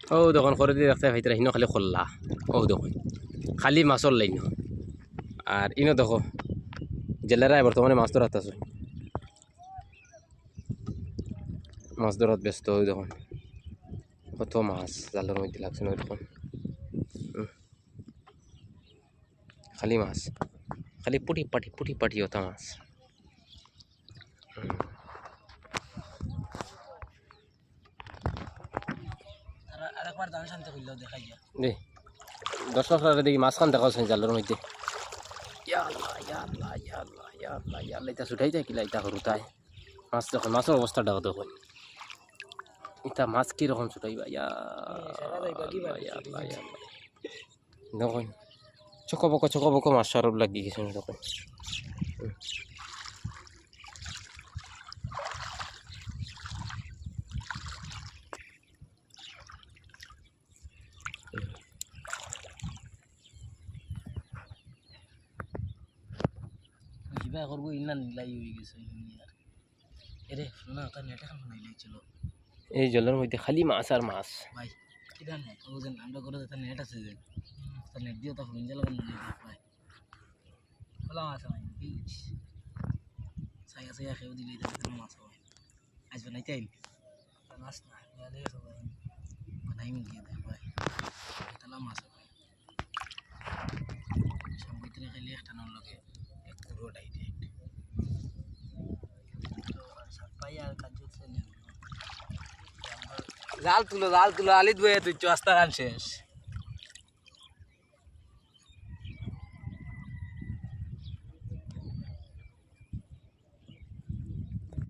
ও দেখুন করে দিয়ে রাখতে ভাইতরা হিনো খালি খোল্লা ও দেখুন খালি মাছর লাইন আর ইনো দেখো জেলেরাই বর্তমানে মাছ ধরাতে আছে মাছ ধরাত ব্যস্ত ওই দেখুন কত মাছ জালের মধ্যে লাগছে না দেখুন খালি মাছ খালি পুটি পাটি ওটা মাছ দে দর্শকরা দেখি মাছখান দেখা হচ্ছে জালের মধ্যে এটা ছুটাই যায় কিলা এটা সরু তাই মাছ দেখুন মাছের অবস্থাটা দেখুন এটা মাছ কিরকম ছুটাইবা দেখুন চকবক মাছ সরব লাগি গেছে দেখুন কিবা করবো ইনা নিলাই হয়ে গেছে এরে শোনা তার নেট এখন নাইলাই ছিল এই জলের মধ্যে খালি মাছ আর মাছ ভাই কিটা নেট ও যেন আমরা করে তার নেট আছে যে তার নেট দিও তা ফোন জ্বালাবেন না ভাই বলা মাছ ভাই সাইয়া খেয়ে দিলে তার মাছ হয় আজ বানাইতে আইন মাছ না গেলে সবাই বানাই মিলিয়ে দেয় ভাই তালা মাছ হয় সব ভিতরে খেলে একটা নাম লাগে এক পুরো ডাইরেক্ট জাল তুলো আলিত বয়ে তুই চস্তা গান শেষ